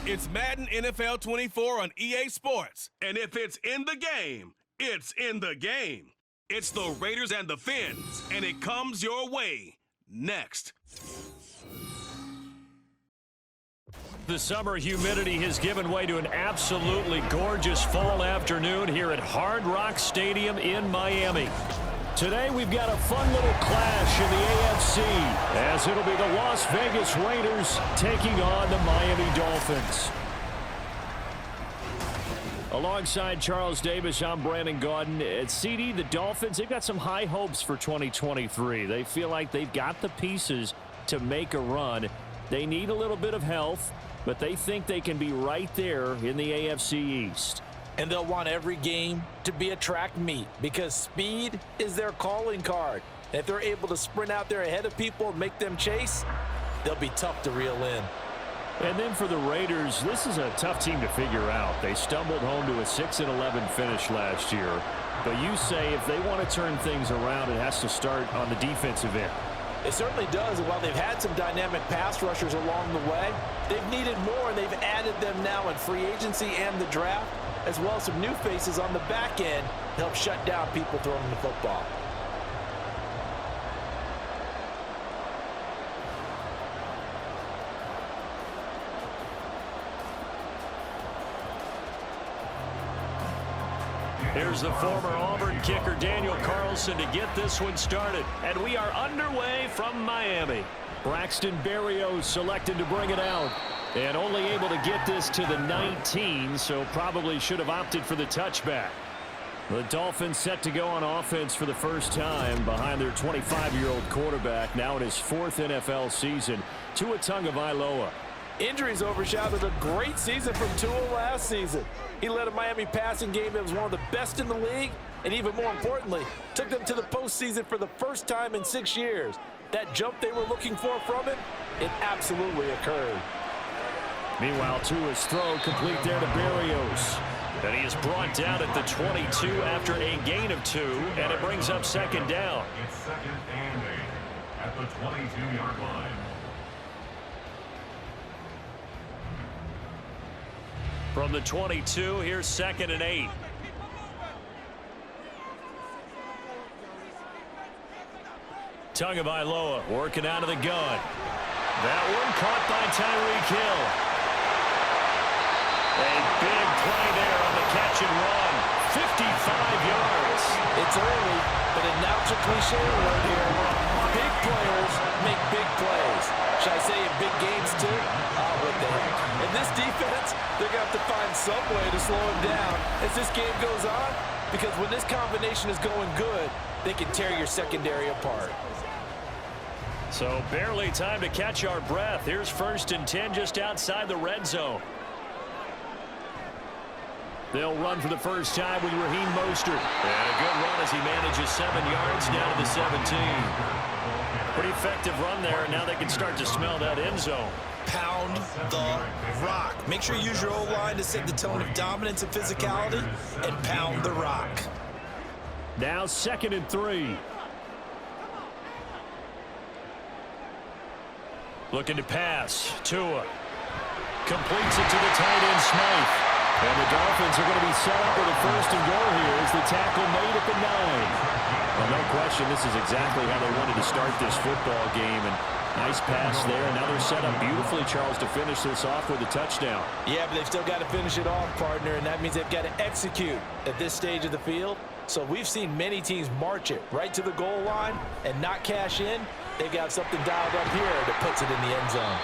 It's Madden NFL 24 on EA Sports. And if it's in the game, it's in the game. It's the Raiders and the Fins, and it comes your way next. The summer humidity has given way to an absolutely gorgeous fall afternoon here at Hard Rock Stadium in Miami. Today we've got a fun little clash in the AFC as it'll be the Las Vegas Raiders taking on the Miami Dolphins. Alongside Charles Davis, I'm Brandon Gaudin. At CD, the Dolphins, they've got some high hopes for 2023. They feel like they've got the pieces to make a run. They need a little bit of health, but they think they can be right there in the AFC East. And they'll want every game to be a track meet because speed is their calling card. And if they're able to sprint out there ahead of people and make them chase, they'll be tough to reel in. And then for the Raiders, this is a tough team to figure out. They stumbled home to a 6-11 finish last year. But you say if they want to turn things around, it has to start on the defensive end. It certainly does, and while they've had some dynamic pass rushers along the way, they've needed more, and they've added them now in free agency and the draft, as well as some new faces on the back end to help shut down people throwing the football. Here's the former Auburn kicker Daniel Carlson to get this one started. And we are underway from Miami. Braxton Berrios selected to bring it out. And only able to get this to the 19, so probably should have opted for the touchback. The Dolphins set to go on offense for the first time behind their 25-year-old quarterback, now in his fourth NFL season, Tua Tagovailoa. Injuries overshadowed a great season from Tua last season. He led a Miami passing game that was one of the best in the league, and even more importantly, took them to the postseason for the first time in 6 years. That jump they were looking for from him, it absolutely occurred. Meanwhile, Tua's throw complete there to Berrios. And he is brought down at the 22 after a gain of 2, and it brings up second down. It's second and 8 at the 22-yard line. From the 22, here's second and 8. Tagovailoa working out of the gun. That one caught by Tyreek Hill. A big play there on the catch and run. 55 yards. It's early, but it now a cliche word here. Big players make big plays. Should I say in big games too? Oh, what the heck. In this defense, they're going to have to find some way to slow him down as this game goes on, because when this combination is going good, they can tear your secondary apart. So barely time to catch our breath. Here's first and 10 just outside the red zone. They'll run for the first time with Raheem Mostert. And a good run as he manages 7 yards down to the 17. Pretty effective run there, and now they can start to smell that end zone. Pound the rock. Make sure you use your O-line to set the tone of dominance and physicality, and pound the rock. Now second and 3. Looking to pass. Tua completes it to the tight end, Smythe. And the Dolphins are going to be set up with a first and goal here as the tackle made at the 9. Well, no question, this is exactly how they wanted to start this football game. And nice pass there. And now they're set up beautifully, Charles, to finish this off with a touchdown. Yeah, but they've still got to finish it off, partner, and that means they've got to execute at this stage of the field. So we've seen many teams march it right to the goal line and not cash in. They've got something dialed up here that puts it in the end zone.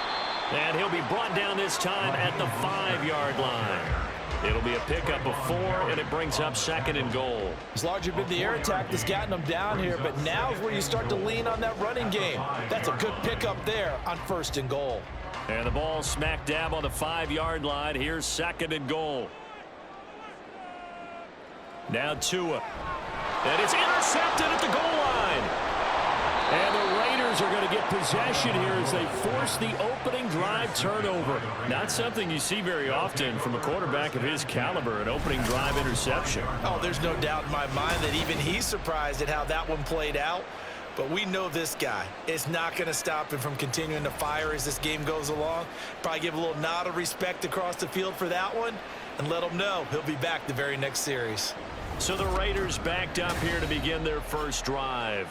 And he'll be brought down this time at the 5-yard line. It'll be a pickup of 4, and it brings up second and goal. It's largely been the air attack that's gotten them down here, but now is where you start to lean on that running game. That's a good pickup there on first and goal. And the ball smack dab on the 5-yard line. Here's second and goal. Now Tua. And it's intercepted at the goal line. And the Raiders are going to get possession here as they force the opening drive turnover. Not something you see very often from a quarterback of his caliber, an opening drive interception. Oh, there's no doubt in my mind that even he's surprised at how that one played out. But we know this guy. It's not going to stop him from continuing to fire as this game goes along. Probably give a little nod of respect across the field for that one and let him know he'll be back the very next series. So the Raiders backed up here to begin their first drive.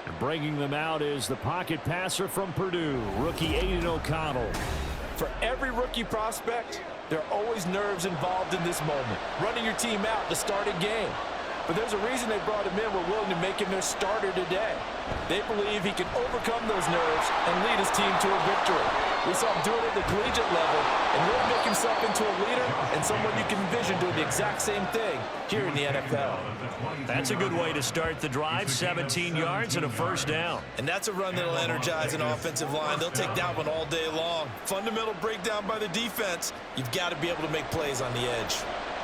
And bringing them out is the pocket passer from Purdue, rookie Aiden O'Connell. For every rookie prospect, there are always nerves involved in this moment. Running your team out to start a game. But there's a reason they brought him in. We're willing to make him their starter today. They believe he can overcome those nerves and lead his team to a victory. We saw him do it at the collegiate level and really make himself into a leader and someone you can envision doing the exact same thing here in the NFL. That's a good way to start the drive. 17 yards and a first down. And that's a run that'll energize an offensive line. They'll take that one all day long. Fundamental breakdown by the defense. You've got to be able to make plays on the edge.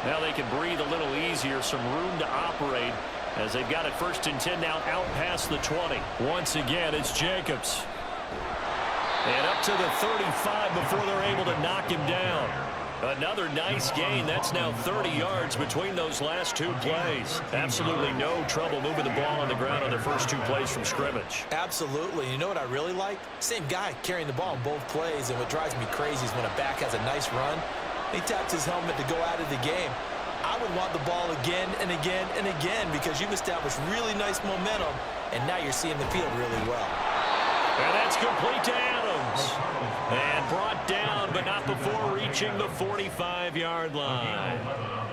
Now they can breathe a little easier, some room to operate as they've got it 1st and 10 now out past the 20. Once again, it's Jacobs. And up to the 35 before they're able to knock him down. Another nice gain. That's now 30 yards between those last 2 plays. Absolutely no trouble moving the ball on the ground on their first 2 plays from scrimmage. Absolutely. You know what I really like? Same guy carrying the ball in both plays, and what drives me crazy is when a back has a nice run, he taps his helmet to go out of the game. I would want the ball again and again and again because you've established really nice momentum, and now you're seeing the field really well. And that's complete to Adams. And brought down, but not before reaching the 45-yard line.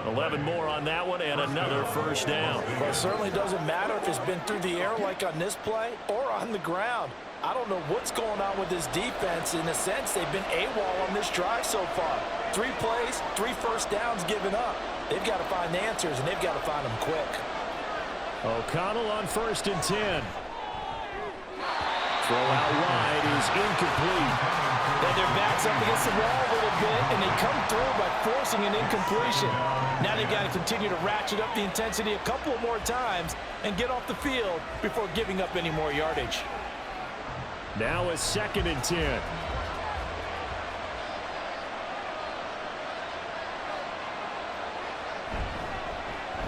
11 more on that one, and another first down. Well, it certainly doesn't matter if it's been through the air like on this play or on the ground. I don't know what's going on with this defense. In a sense, they've been AWOL on this drive so far. 3 plays, 3 first downs given up. They've got to find the answers, and they've got to find them quick. O'Connell on 1st and 10. Throw out wide is incomplete. And their back's up against the wall a little bit, and they come through by forcing an incompletion. Now they've got to continue to ratchet up the intensity a couple more times and get off the field before giving up any more yardage. Now a 2nd and 10.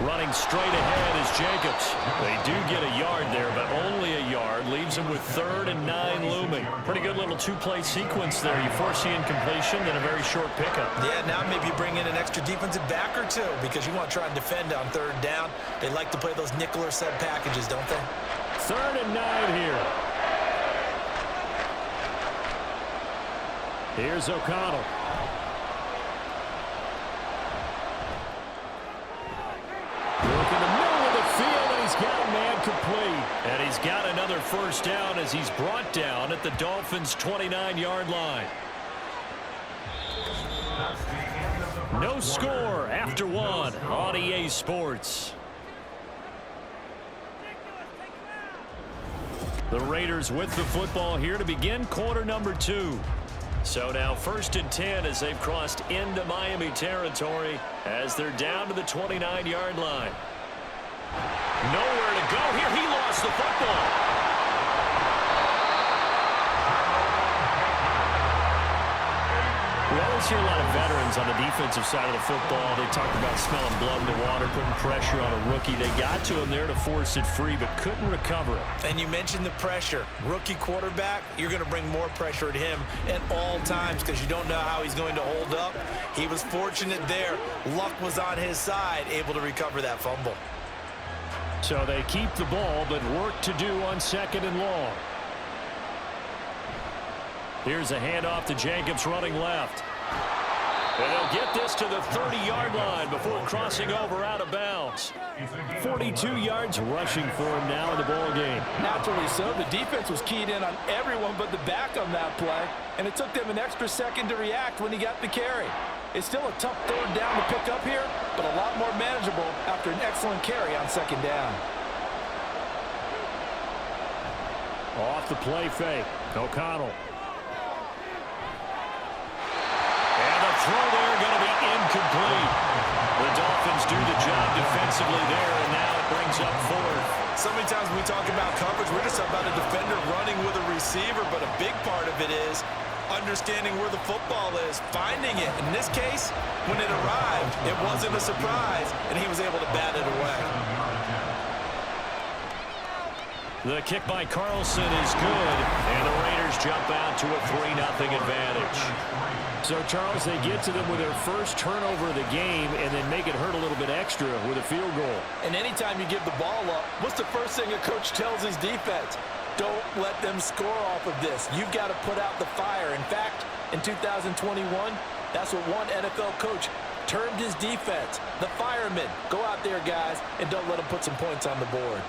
Running straight ahead is Jacobs. They do get a yard there, but only a yard. Leaves them with 3rd and 9 looming. Pretty good little 2-play sequence there. You force the incompletion, then a very short pickup. Yeah, now maybe bring in an extra defensive back or 2 because you want to try and defend on 3rd down. They like to play those nickel or sub packages, don't they? 3rd and 9 here. Here's O'Connell. Look in the middle of the field, and he's got a man complete. And he's got another first down as he's brought down at the Dolphins' 29-yard line. No score after 1 on EA Sports. The Raiders with the football here to begin quarter number 2. So now 1st and 10 as they've crossed into Miami territory as they're down to the 29-yard line. Nowhere to go here. He lost the football. We always hear a lot of veterans on the defensive side of the football. They talk about smelling blood in the water, putting pressure on a rookie. They got to him there to force it free, but couldn't recover it. And you mentioned the pressure. Rookie quarterback, you're going to bring more pressure at him at all times because you don't know how he's going to hold up. He was fortunate there. Luck was on his side, able to recover that fumble. So they keep the ball, but work to do on 2nd and long. Here's a handoff to Jacobs running left. And they'll get this to the 30-yard line before crossing over out of bounds. 42 yards rushing for him now in the ball game. Naturally so. The defense was keyed in on everyone but the back on that play, and it took them an extra second to react when he got the carry. It's still a tough 3rd down to pick up here, but a lot more manageable after an excellent carry on 2nd down. Off the play fake. O'Connell. Throw there going to be incomplete. The Dolphins do the job defensively there, and now it brings up 4th. So many times when we talk about coverage, we're just about a defender running with a receiver, but a big part of it is understanding where the football is, finding it. In this case, when it arrived, it wasn't a surprise, and he was able to bat it away. The kick by Carlson is good, and the Raiders jump out to a 3-0 advantage. So, Charles, they get to them with their first turnover of the game and then make it hurt a little bit extra with a field goal. And anytime you give the ball up, what's the first thing a coach tells his defense? Don't let them score off of this. You've got to put out the fire. In fact, in 2021, that's what one NFL coach termed his defense. The firemen. Go out there, guys, and don't let them put some points on the board.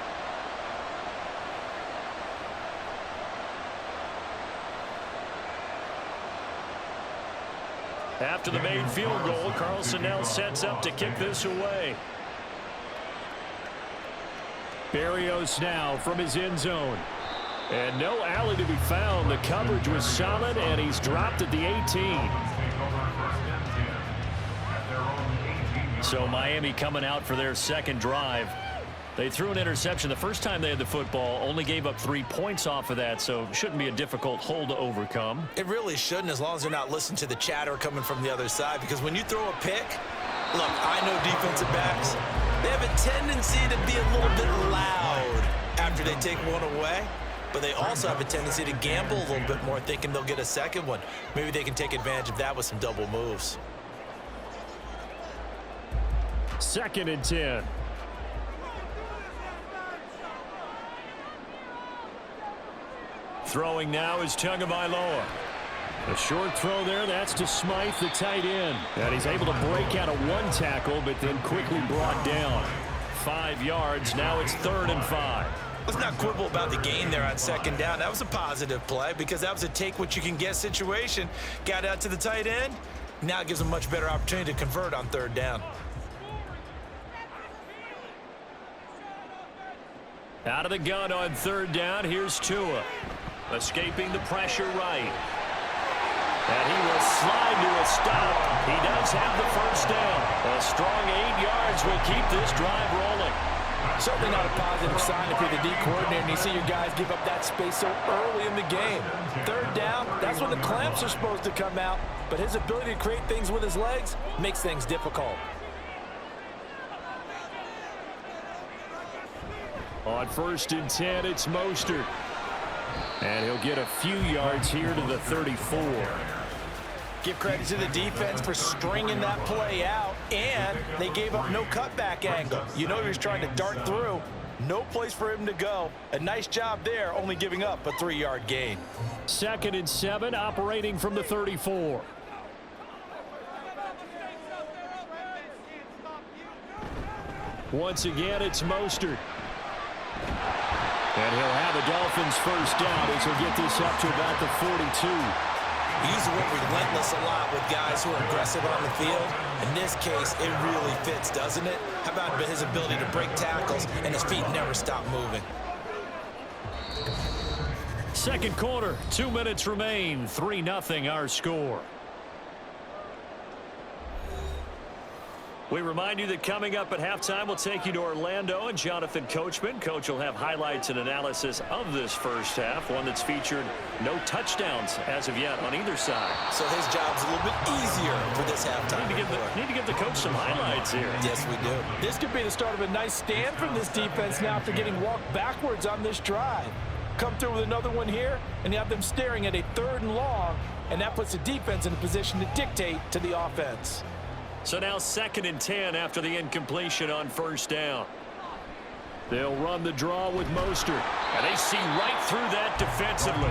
After the made field goal, Carlson now sets up to kick this away. Berrios now from his end zone. And no alley to be found. The coverage was solid, and he's dropped at the 18. So Miami coming out for their second drive. They threw an interception the first time they had the football, only gave up 3 points off of that, so shouldn't be a difficult hole to overcome. It really shouldn't, as long as they're not listening to the chatter coming from the other side, because when you throw a pick, look, I know defensive backs, they have a tendency to be a little bit loud after they take one away, but they also have a tendency to gamble a little bit more, thinking they'll get a second one. Maybe they can take advantage of that with some double moves. 2nd and 10. Throwing now is Tagovailoa. A short throw there, that's to Smythe, the tight end. And he's able to break out of one tackle, but then quickly brought down. 5 yards, now it's 3rd and 5. Let's not quibble about the gain there on 2nd down. That was a positive play because that was a take-what-you-can-get situation. Got out to the tight end. Now it gives them a much better opportunity to convert on 3rd down. Out of the gun on 3rd down, here's Tua. Escaping the pressure right. And he will slide to a stop. He does have the first down. A strong 8 yards will keep this drive rolling. Certainly not a positive sign if you're the D coordinator and you see your guys give up that space so early in the game. 3rd down, that's when the clamps are supposed to come out. But his ability to create things with his legs makes things difficult. On 1st and 10, it's Mostert. And he'll get a few yards here to the 34. Give credit to the defense for stringing that play out, and they gave up no cutback angle. You know he was trying to dart through. No place for him to go. A nice job there, only giving up a 3-yard gain. 2nd and 7, operating from the 34. Once again, it's Mostert. And he'll have a Dolphins first down as he'll get this up to about the 42. He uses the word relentless a lot with guys who are aggressive on the field. In this case, it really fits, doesn't it? How about his ability to break tackles and his feet never stop moving? 2nd quarter, 2 minutes remain. 3-0 our score. We remind you that coming up at halftime, we'll take you to Orlando and Jonathan Coachman. Coach will have highlights and analysis of this first half, one that's featured no touchdowns as of yet on either side. So his job's a little bit easier for this halftime. Need to give the coach some highlights here. Yes, we do. This could be the start of a nice stand from this defense now after getting walked backwards on this drive. Come through with another one here, and you have them staring at a 3rd and long, and that puts the defense in a position to dictate to the offense. So now 2nd and 10 after the incompletion on 1st down. They'll run the draw with Mostert. And they see right through that defensively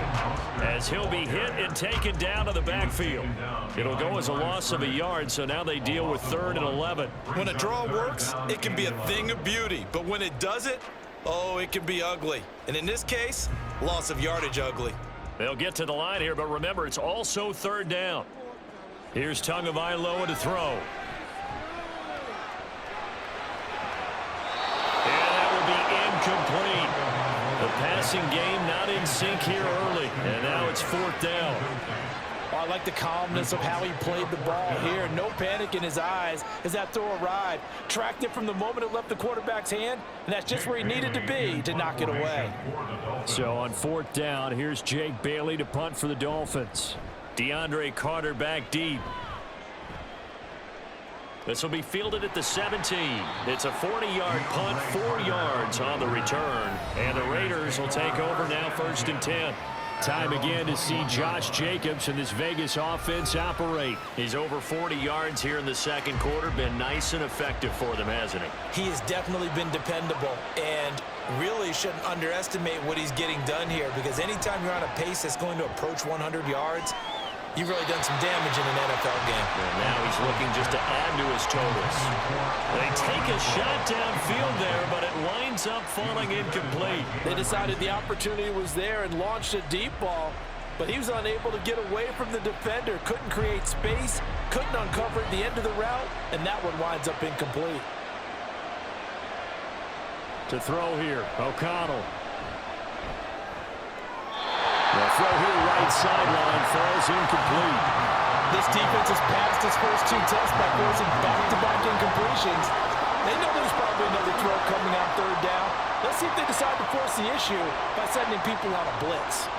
as he'll be hit and taken down to the backfield. It'll go as a loss of a yard, so now they deal with 3rd and 11. When a draw works, it can be a thing of beauty. But when it doesn't, oh, it can be ugly. And in this case, loss of yardage ugly. They'll get to the line here, but remember, it's also 3rd down. Here's Tagovailoa to throw. Incomplete. The passing game not in sync here early, and now it's 4th down. Oh, I like the calmness of how he played the ball here. No panic in his eyes as that throw arrived. Tracked it from the moment it left the quarterback's hand, and that's just where he needed to be to knock it away. So on 4th down, here's Jake Bailey to punt for the Dolphins. DeAndre Carter back deep. This will be fielded at the 17. It's a 40-yard punt, 4 yards on the return. And the Raiders will take over now, 1st and 10. Time again to see Josh Jacobs and this Vegas offense operate. He's over 40 yards here in the second quarter. Been nice and effective for them, hasn't he? He has definitely been dependable and really shouldn't underestimate what he's getting done here, because anytime you're on a pace that's going to approach 100 yards, you've really done some damage in an NFL game. And now he's looking just to add to his totals. They take a shot downfield there, but it winds up falling incomplete. They decided the opportunity was there and launched a deep ball, but he was unable to get away from the defender, couldn't create space, couldn't uncover at the end of the route, and that one winds up incomplete. To throw here, O'Connell. The throw here, right sideline, falls incomplete. This defense has passed its first 2 tests by forcing back-to-back incompletions. They know there's probably another throw coming on 3rd down. Let's see if they decide to force the issue by sending people on a blitz.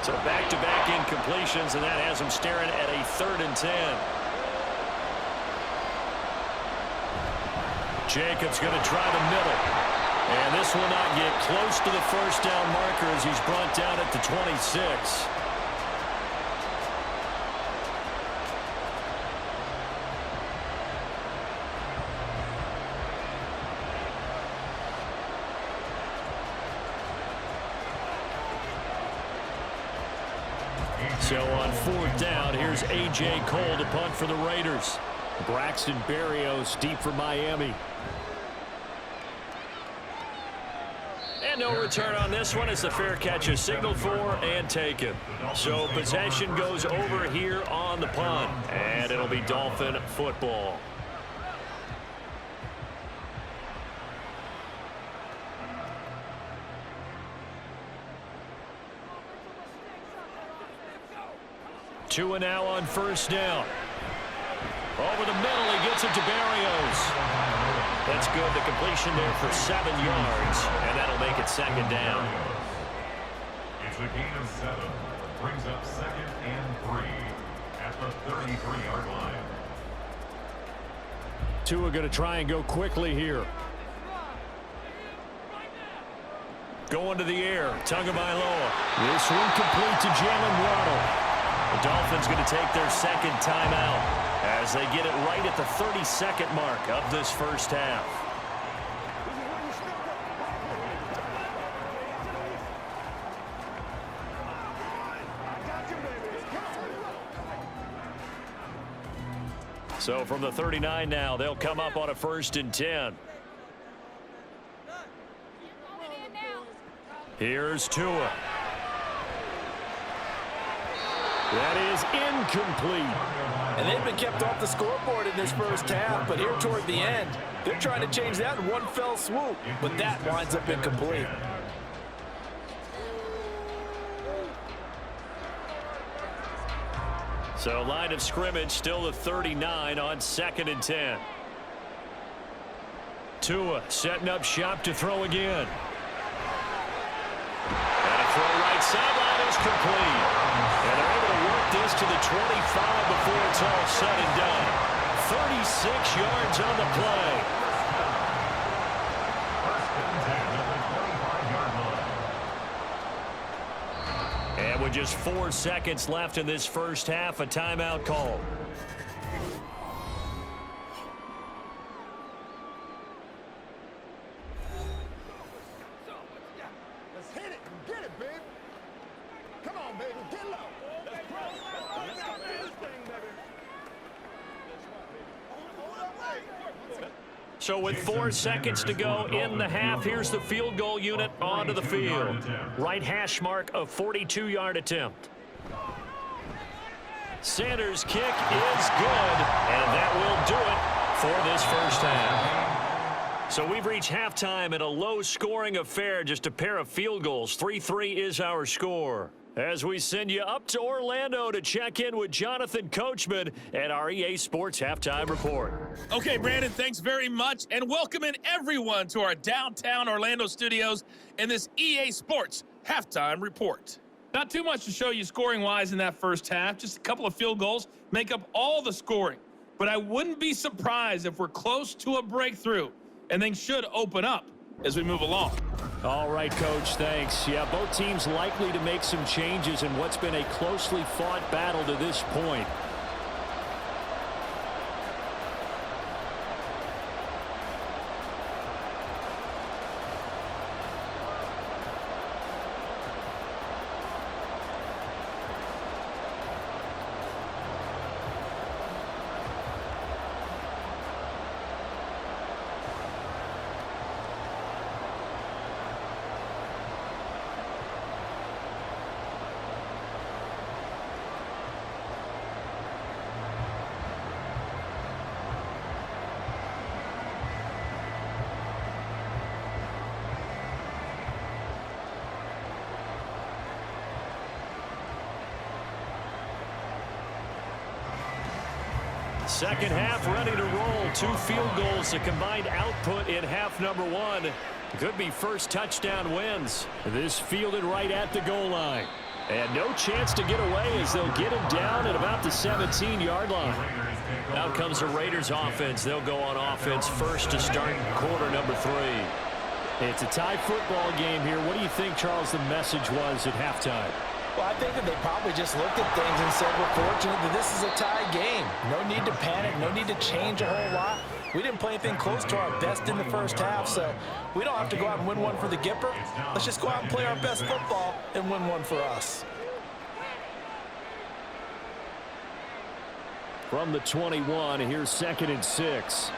So back-to-back incompletions, and that has them staring at a 3rd and 10. Jacobs going to try the middle. And this will not get close to the 1st down marker as he's brought down at the 26. So on 4th down, here's A.J. Cole to punt for the Raiders. Braxton Berrios deep for Miami. And no return on this one as the fair catch is signaled for and taken. So possession goes over here on the punt, and it'll be Dolphin football. Tua now on 1st down. Over the middle, he gets it to Berrios. That's good. The completion there for 7 yards, and that'll make it 2nd down. It's a gain of 7. Brings up 2nd and 3 at the 33-yard line. Tua going to try and go quickly here. Going to the air. Tagovailoa. This one complete to Jalen Waddle. The Dolphins going to take their 2nd timeout as they get it right at the 32nd mark of this 1st half. So from the 39 now, they'll come up on a 1st and 10. Here's Tua. That is incomplete. And they've been kept off the scoreboard in this 1st half, but here toward the end, they're trying to change that in one fell swoop, but that winds up incomplete. So line of scrimmage still the 39 on 2nd and 10. Tua setting up shop to throw again. And a throw right sideline is complete. And they're able to work this to the 25 before it's all said and done. 36 yards on the play. And with just 4 seconds left in this 1st half, a timeout call. Let's hit it and get it, baby. Come on, baby. Get low. Let's go, this thing, baby. So with 4 seconds to go in the half, here's the field goal unit onto the field. Right hash mark of 42-yard attempt. Sanders' kick is good, and that will do it for this 1st half. So we've reached halftime in a low-scoring affair, just a pair of field goals. 3-3 is our score. As we send you up to Orlando to check in with Jonathan Coachman at our EA Sports Halftime Report. Okay, Brandon, thanks very much, and welcome in everyone to our downtown Orlando studios in this EA Sports Halftime Report. Not too much to show you scoring-wise in that 1st half. Just a couple of field goals make up all the scoring. but I wouldn't be surprised if we're close to a breakthrough, and things should open up as we move along. All right, Coach, thanks. Yeah, both teams likely to make some changes in what's been a closely fought battle to this point. Second half ready to roll. 2 field goals, a combined output in half number 1. Could be first touchdown wins. This fielded right at the goal line. And no chance to get away as they'll get him down at about the 17-yard line. Out comes the Raiders offense. They'll go on offense first to start quarter number 3. It's a tie football game here. What do you think, Charles, the message was at halftime? Well, I think that they probably just looked at things and said, we're fortunate that this is a tie game. No need to panic, no need to change a whole lot. We didn't play anything close to our best in the first half, so we don't have to go out and win one for the Gipper. Let's just go out and play our best football and win one for us. From the 21, here's 2nd and 6.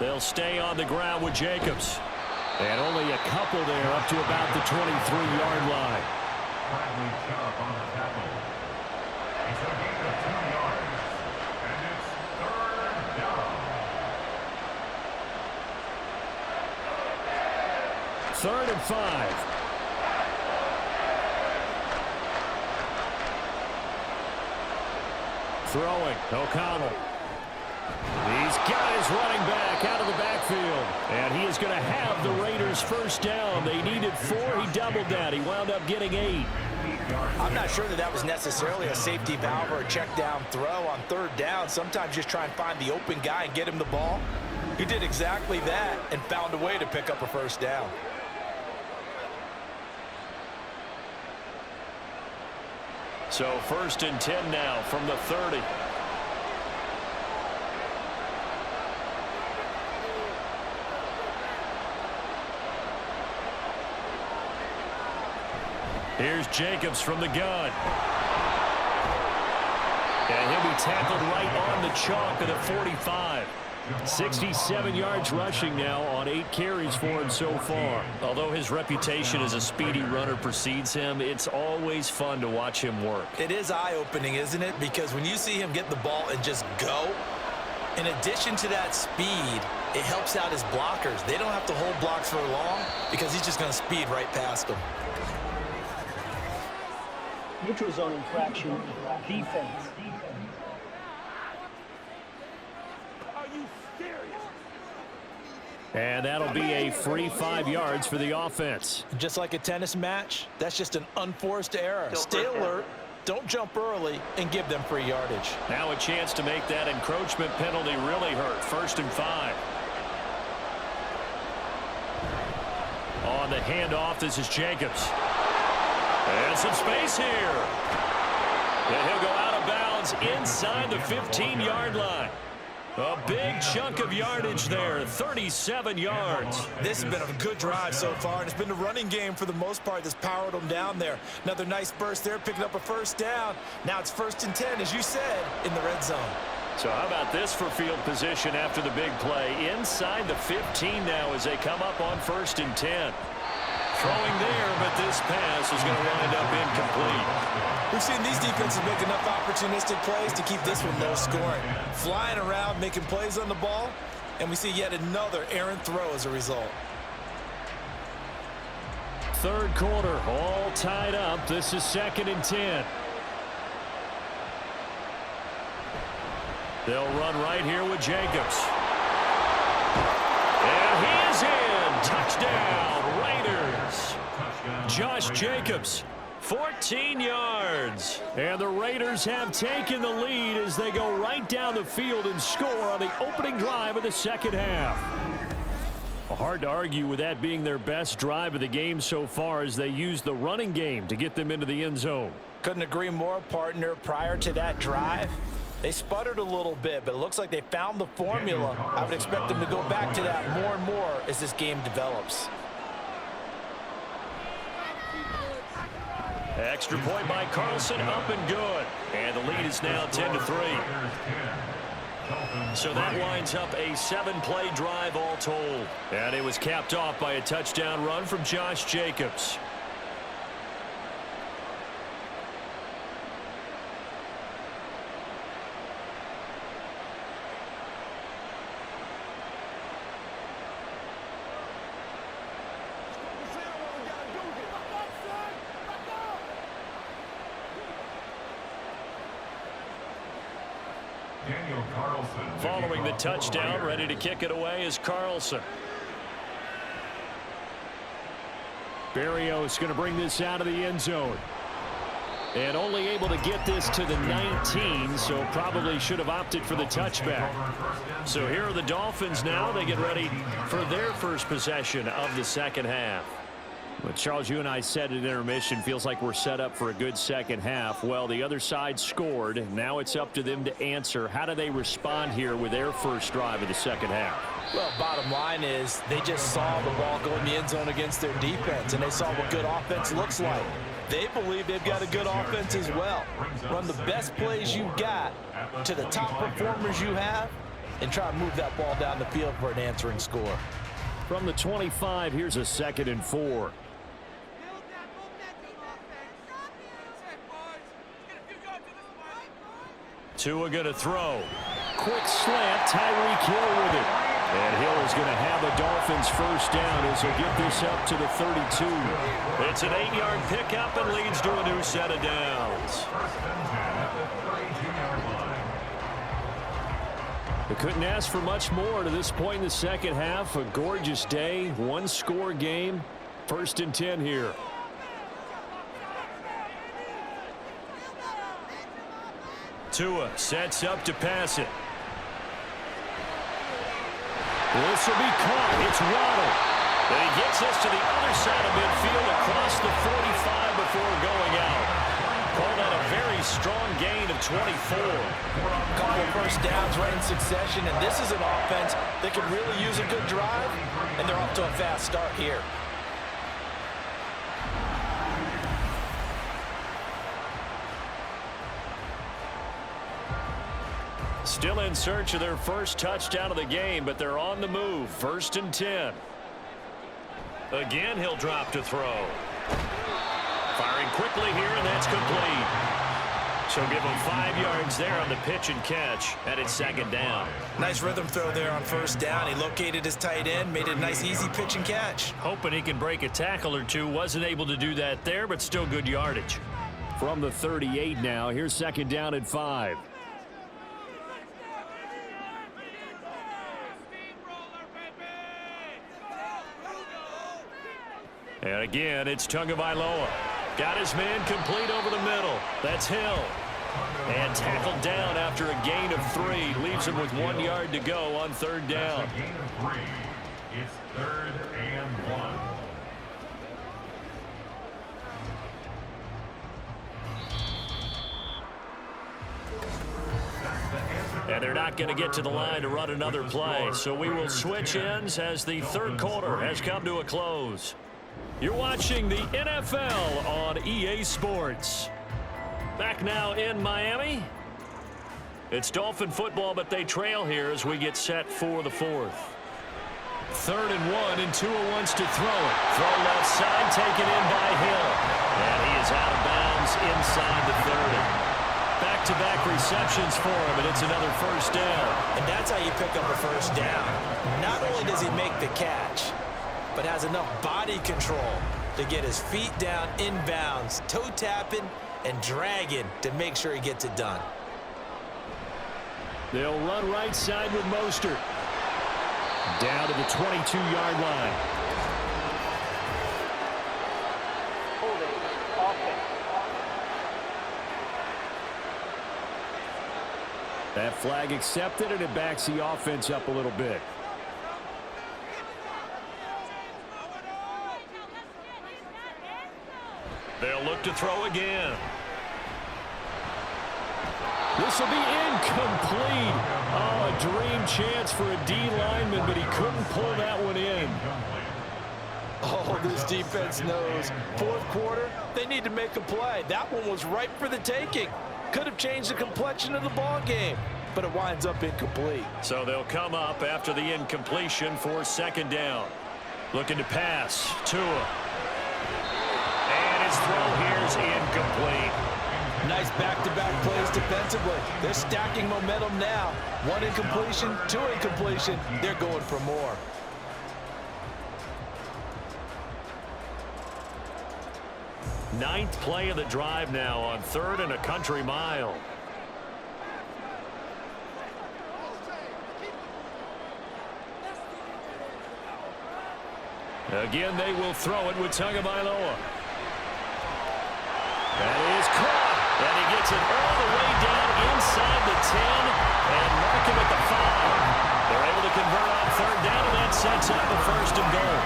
They'll stay on the ground with Jacobs. And only a couple there up to about the 23-yard line. Bradley Chubb on the tackle. It's a gain of 2 yards. And it's 3rd down. 3rd and 5. Throwing, O'Connell. He's got his running back out of the backfield. And he is going to have the Raiders first down. They needed 4. He doubled that. He wound up getting 8. I'm not sure that was necessarily a safety valve or a check down throw on 3rd down. Sometimes just try and find the open guy and get him the ball. He did exactly that and found a way to pick up a first down. So 1st and 10 now from the 30. Here's Jacobs from the gun. And he'll be tackled right on the chalk at a 45. 67 yards rushing now on 8 carries for him so far. Although his reputation as a speedy runner precedes him, it's always fun to watch him work. It is eye-opening, isn't it? Because when you see him get the ball and just go, in addition to that speed, it helps out his blockers. They don't have to hold blocks for long because he's just going to speed right past them. Neutral zone infraction, defense. Are you serious? And that'll be a free 5 yards for the offense. Just like a tennis match, that's just an unforced error. Stay alert, don't jump early, and give them free yardage. Now a chance to make that encroachment penalty really hurt. 1st and 5. On the handoff, this is Jacobs. And some space here. And he'll go out of bounds inside the 15-yard line. A big chunk of yardage there, 37 yards. This has been a good drive so far, and it's been the running game for the most part that's powered them down there. Another nice burst there, picking up a first down. Now it's 1st and 10, as you said, in the red zone. So how about this for field position after the big play? Inside the 15 now as they come up on 1st and 10. Throwing there, but this pass is going to wind up incomplete. We've seen these defenses make enough opportunistic plays to keep this one low scoring. Flying around, making plays on the ball, and we see yet another errant throw as a result. 3rd quarter, all tied up. This is 2nd and 10. They'll run right here with Jacobs. And he is in. Touchdown, Raiders. Josh Jacobs, 14 yards. And the Raiders have taken the lead as they go right down the field and score on the opening drive of the second half. Hard to argue with that being their best drive of the game so far as they use the running game to get them into the end zone. Couldn't agree more, partner. Prior to that drive, they sputtered a little bit, but it looks like they found the formula. I would expect them to go back to that more and more as this game develops. Extra point by Carlson, up and good. And the lead is now 10-3. So that winds up a 7-play drive all told. And it was capped off by a touchdown run from Josh Jacobs. Following the touchdown, ready to kick it away is Carlson. Berrios going to bring this out of the end zone. And only able to get this to the 19, so probably should have opted for the touchback. So here are the Dolphins now. They get ready for their first possession of the second half. But Charles, you and I said at intermission, feels like we're set up for a good second half. Well, the other side scored. Now it's up to them to answer. How do they respond here with their first drive of the second half? Well, bottom line is they just saw the ball go in the end zone against their defense, and they saw what good offense looks like. They believe they've got a good offense as well. Run the best plays you've got to the top performers you have, and try to move that ball down the field for an answering score. From the 25, here's a 2nd and 4. Tua going to throw. Quick slant, Tyreek Hill with it. And Hill is going to have the Dolphins first down as he'll get this up to the 32. It's an 8-yard pickup and leads to a new set of downs. They couldn't ask for much more to this point in the second half. A gorgeous day, one-score game. 1st and 10 here. Tua sets up to pass it. This will be caught. It's Waddle. And he gets this to the other side of midfield across the 45 before going out. Called out a very strong gain of 24. Couple first downs right in succession, and this is an offense that can really use a good drive, and they're off to a fast start here. Still in search of their first touchdown of the game, but they're on the move. 1st and 10. Again, he'll drop to throw. Firing quickly here, and that's complete. So give him 5 yards there on the pitch and catch, and it's 2nd down. Nice rhythm throw there on 1st down. He located his tight end, made it a nice, easy pitch and catch. Hoping he can break a tackle or two. Wasn't able to do that there, but still good yardage. From the 38 now, here's 2nd down and 5. And again, it's Tagovailoa. Got his man complete over the middle. That's Hill. And tackled down after a gain of 3. Leaves him with 1 yard to go on 3rd down. That's a gain of 3. It's 3rd and 1. And they're not going to get to the line to run another play. So we will switch ends as the 3rd quarter has come to a close. You're watching the NFL on EA Sports. Back now in Miami. It's Dolphin football, but they trail here as we get set for the 4th. 3rd and 1, and Tua wants to throw it. Throw left side, taken in by Hill. And he is out of bounds inside the 30. Back-to-back receptions for him, and it's another 1st down. And that's how you pick up a 1st down. Not only does he make the catch, but has enough body control to get his feet down inbounds, toe tapping and dragging to make sure he gets it done. They'll run right side with Mostert. Down to the 22-yard line. Holding offense. That flag accepted, and it backs the offense up a little bit. They'll look to throw again. This will be incomplete. Oh, a dream chance for a D lineman, but he couldn't pull that one in. Oh, this defense knows. Fourth quarter, they need to make a play. That one was ripe for the taking. Could have changed the complexion of the ball game, but it winds up incomplete. So they'll come up after the incompletion for second down. Looking to pass. Tua. And his throw here is incomplete. Nice back-to-back plays defensively. They're stacking momentum now. One incompletion, two incompletion. They're going for more. Ninth play of the drive now on 3rd and a country mile. Again, they will throw it with Tagovailoa. That is caught. And he gets it all the way down inside the 10 and mark him at the 5. They're able to convert on 3rd down, and that sets up the 1st and goal.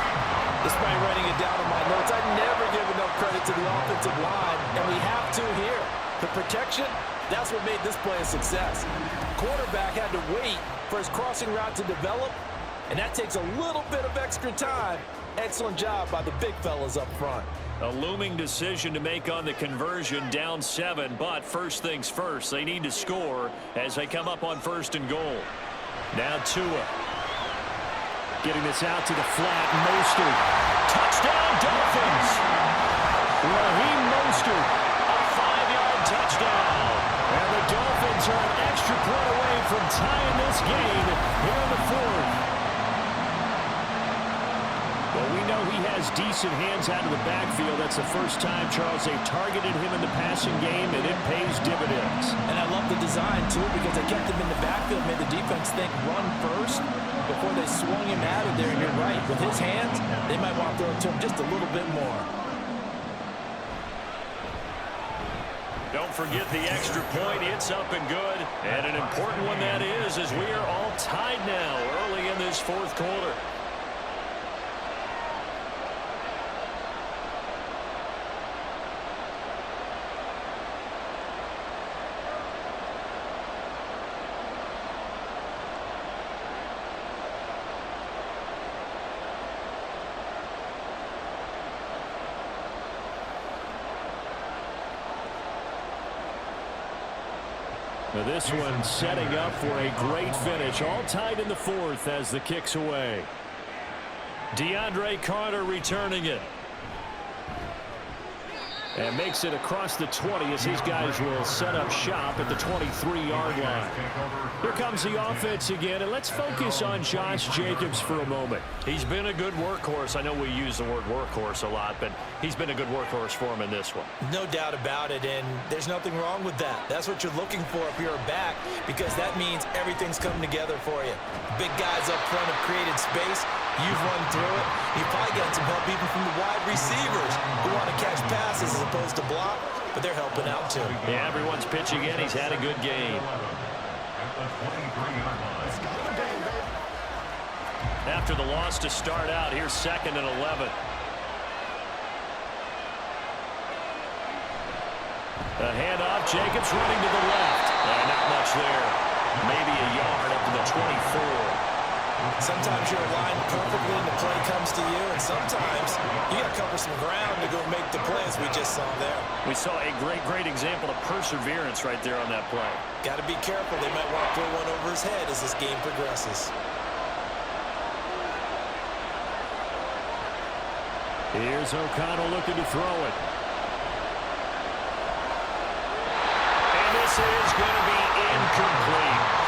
Despite writing it down in my notes, I never give enough credit to the offensive line, and we have to here. The protection, that's what made this play a success. Quarterback had to wait for his crossing route to develop, and that takes a little bit of extra time. Excellent job by the big fellas up front. A looming decision to make on the conversion, down 7, but first things first, they need to score as they come up on 1st and goal. Now Tua. Getting this out to the flat. Mostert. Touchdown, Dolphins! Raheem Mostert, a 5-yard touchdown. And the Dolphins are an extra point away from tying this game here in the 4th. Well, we know he has decent hands out of the backfield. That's the first time, Charles, they've targeted him in the passing game, and it pays dividends. And I love the design, too, because they kept him in the backfield, made the defense think run first before they swung him out of there. And you're right, with his hands, they might want to throw it to him just a little bit more. Don't forget the extra point. It's up and good. And an important one that is, as we are all tied now early in this 4th quarter. Now this one setting up for a great finish. All tied in the 4th as the kick's away. DeAndre Carter returning it. And makes it across the 20 as these guys will set up shop at the 23-yard line. Here comes the offense again, and let's focus on Josh Jacobs for a moment. He's been a good workhorse. I know we use the word workhorse a lot, but he's been a good workhorse for him in this one. No doubt about it, and there's nothing wrong with that. That's what you're looking for if you're a back, because that means everything's coming together for you. Big guys up front have created space. You've run through it. You've probably gotten some help even from the wide receivers who want to catch passes as opposed to block, but they're helping out too. Yeah, everyone's pitching in. He's had a good game. After the loss to start out, here's 2nd and 11. A handoff, Jacobs running to the left. Not much there. Maybe a yard up to the 24. Sometimes you're aligned perfectly and the play comes to you, and sometimes you got to cover some ground to go make the play, as we just saw there. We saw a great example of perseverance right there on that play. Got to be careful. They might want to throw one over his head as this game progresses. Here's O'Connell looking to throw it. And this is going to be incomplete.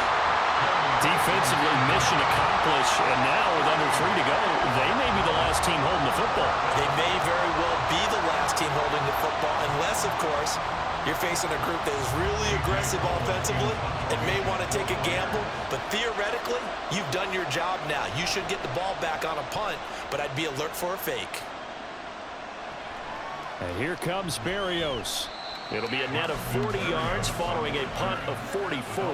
Defensively, mission accomplished, and now with under 3 to go, they may be the last team holding the football. They may very well be the last team holding the football, unless, of course, you're facing a group that is really aggressive offensively and may want to take a gamble, but theoretically, you've done your job now. You should get the ball back on a punt, but I'd be alert for a fake. And here comes Berrios. It'll be a net of 40 yards following a punt of 44.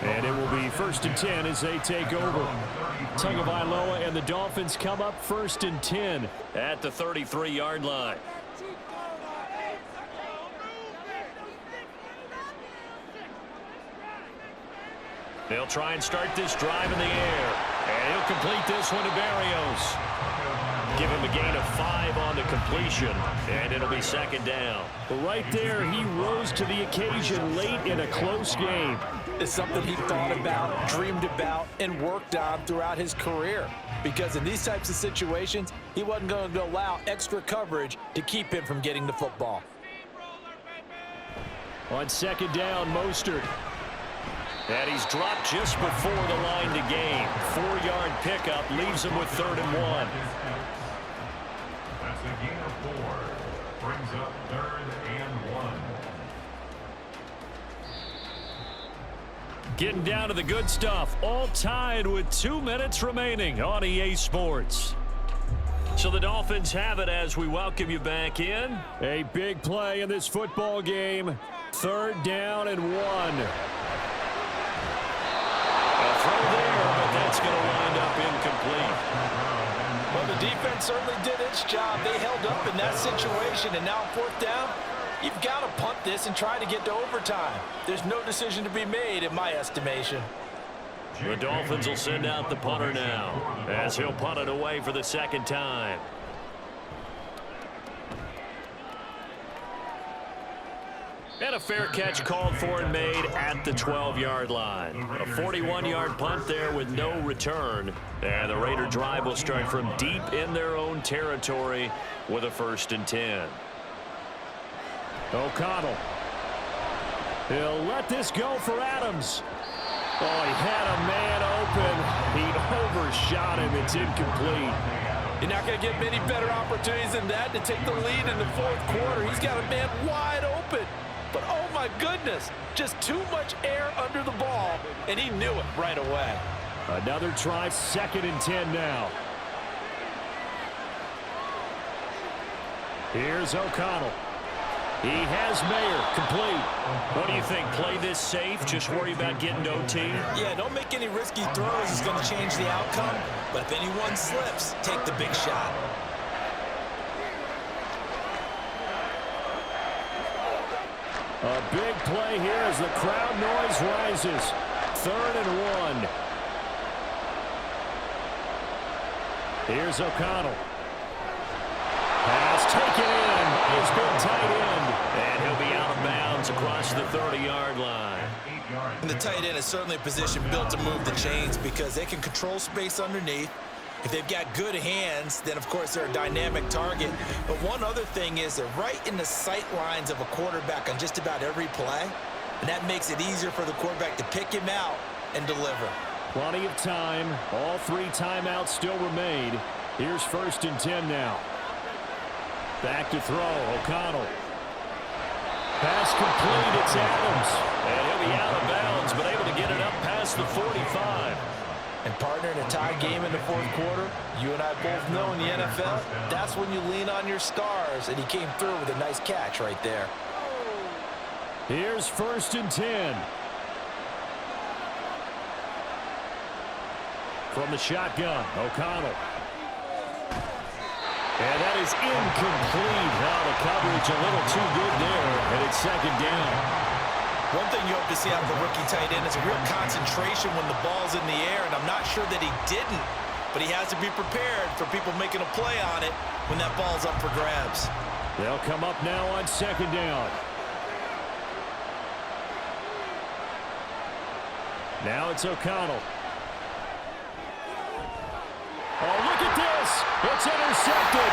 And it will be 1st and 10 as they take over. Tagovailoa and the Dolphins come up 1st and 10 at the 33-yard line. They'll try and start this drive in the air. And he'll complete this one to Berrios. Give him a gain of 5 on the completion, and it'll be 2nd down. Right there, he rose to the occasion late in a close game. It's something he thought about, dreamed about, and worked on throughout his career. Because in these types of situations, he wasn't going to allow extra coverage to keep him from getting the football. On 2nd down, Mostert. And he's dropped just before the line to gain. 4-yard pickup leaves him with 3rd and 1. That's a gain of 4. Brings up 3rd and 1. Getting down to the good stuff. All tied with 2 minutes remaining on EA Sports. So the Dolphins have it as we welcome you back in. A big play in this football game. 3rd down and 1. Throw there, but that's going to wind up incomplete. Well, the defense certainly did its job. They held up in that situation, and now 4th down, you've got to punt this and try to get to overtime. There's no decision to be made in my estimation. The Dolphins will send out the punter now as he'll punt it away for the 2nd time. And a fair catch called for and made at the 12-yard line. A 41-yard punt there with no return. And the Raider drive will start from deep in their own territory with a 1st and 10. O'Connell. He'll let this go for Adams. Oh, he had a man open. He overshot him. It's incomplete. You're not going to get many better opportunities than that to take the lead in the 4th quarter. He's got a man wide open. But, oh, my goodness, just too much air under the ball, and he knew it right away. Another try, 2nd and 10 now. Here's O'Connell. He has Mayer complete. What do you think? Play this safe? Just worry about getting to OT? Yeah, don't make any risky throws. It's going to change the outcome. But if anyone slips, take the big shot. A big play here as the crowd noise rises. 3rd and 1. Here's O'Connell. Pass taken in. It's been tight end. And he'll be out of bounds across the 30-yard line. And the tight end is certainly a position built to move the chains because they can control space underneath. If they've got good hands, then, of course, they're a dynamic target. But one other thing is they're right in the sight lines of a quarterback on just about every play. And that makes it easier for the quarterback to pick him out and deliver. Plenty of time. All 3 timeouts still remain. Here's 1st and 10 now. Back to throw. O'Connell. Pass complete. It's Adams. And he'll be out of bounds, but able to get it up past the 45. And, partner, in a tie game in the 4th quarter, you and I both know in the NFL, that's when you lean on your stars, and he came through with a nice catch right there. Here's 1st and 10. From the shotgun, O'Connell. And that is incomplete. Now the coverage a little too good there, and it's 2nd down. One thing you hope to see out of the rookie tight end is a real concentration when the ball's in the air, and I'm not sure that he didn't, but he has to be prepared for people making a play on it when that ball's up for grabs. They'll come up now on 2nd down. Now it's O'Connell. Oh, look at this. It's intercepted.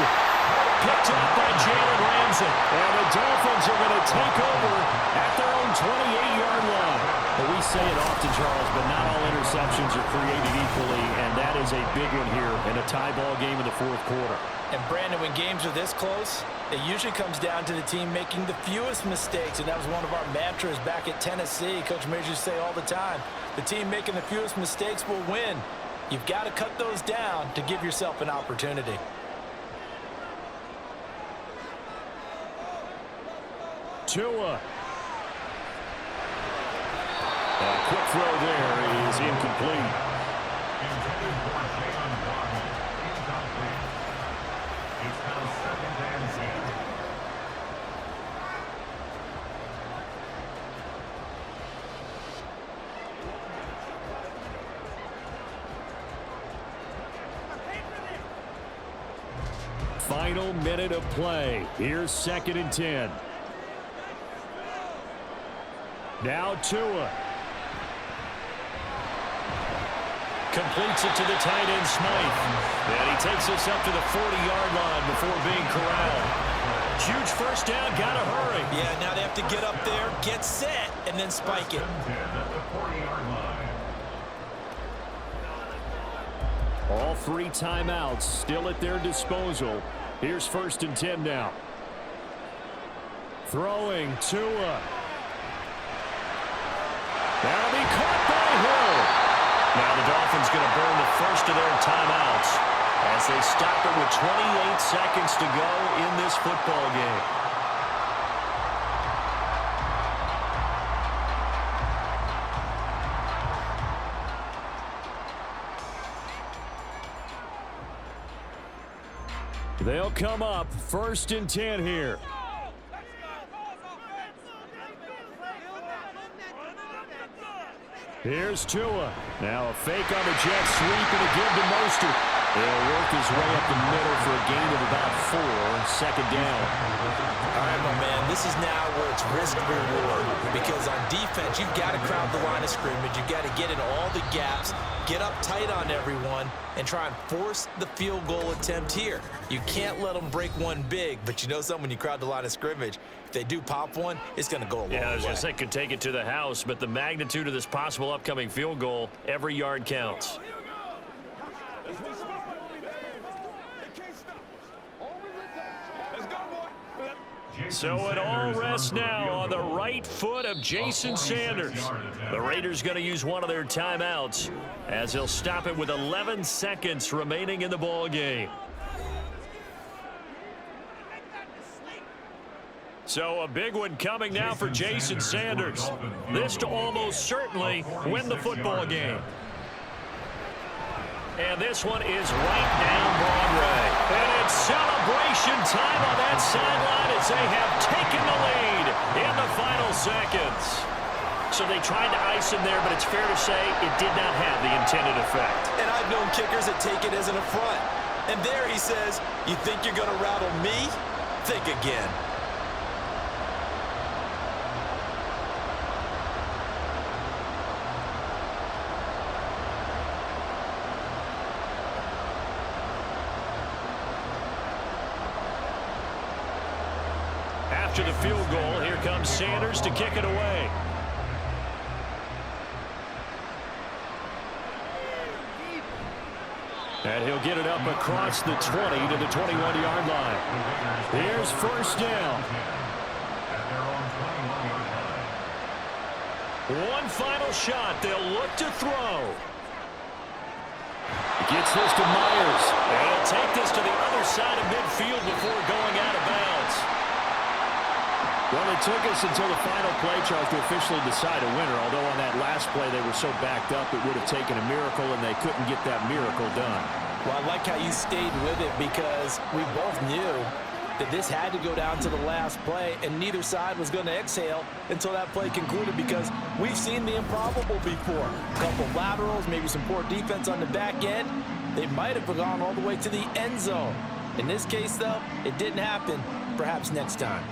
Picked up by Jalen Ramsey. And the Dolphins are going to take over at their own 28-yard line. Well, we say it often, Charles, but not all interceptions are created equally, and that is a big one here in a tie ball game in the 4th quarter. And, Brandon, when games are this close, it usually comes down to the team making the fewest mistakes, and that was one of our mantras back at Tennessee. Coach Mears used to say all the time, the team making the fewest mistakes will win. You've got to cut those down to give yourself an opportunity. Tua. A quick throw there is incomplete. Intended for Jalen Waddle. Incomplete. It's now 2nd and 10. Final minute of play. Here's 2nd and 10. Now Tua. Completes it to the tight end, Smythe. And he takes us up to the 40-yard line before being corralled. Huge first down, gotta hurry. Yeah, now they have to get up there, get set, and then spike it. 10 at the 40-yard line. All 3 timeouts still at their disposal. Here's 1st and 10 now. Throwing Tua. That'll be caught by Hill. Now the Dolphins going to burn the first of their timeouts as they stop it with 28 seconds to go in this football game. They'll come up 1st and 10 here. Here's Tua. Now a fake on the jet sweep and a give to Mostert. He'll work his way up the middle for a gain of about 4. 2nd down. All right, my man, this is now where it's risk-reward. Because on defense, you've got to crowd the line of scrimmage. You've got to get in all the gaps, get up tight on everyone, and try and force the field goal attempt here. You can't let them break one big, but you know something, when you crowd the line of scrimmage, if they do pop one, it's going to go a long way. Yeah, I was going to say could take it to the house, but the magnitude of this possible upcoming field goal, every yard counts. So it all rests now on the right foot of Jason Sanders. The Raiders going to use one of their timeouts as they'll stop it with 11 seconds remaining in the ball game. So a big one coming now for Jason Sanders. This to almost certainly win the football game. And this one is right down Broadway. And it's celebration time on that sideline as they have taken the lead in the final seconds. So they tried to ice him there, but it's fair to say it did not have the intended effect. And I've known kickers that take it as an affront. And there he says, you think you're going to rattle me? Think again. After the field goal, here comes Sanders to kick it away. And he'll get it up across the 20 to the 21-yard line. Here's 1st down. One final shot. They'll look to throw. Gets this to Myers. And he'll take this to the other side of midfield before going out of bounds. Well, it took us until the final play, Charles, to officially decide a winner. Although on that last play they were so backed up it would have taken a miracle, and they couldn't get that miracle done. Well, I like how you stayed with it because we both knew that this had to go down to the last play, and neither side was going to exhale until that play concluded because we've seen the improbable before. A couple laterals, maybe some poor defense on the back end. They might have gone all the way to the end zone. In this case, though, it didn't happen. Perhaps next time.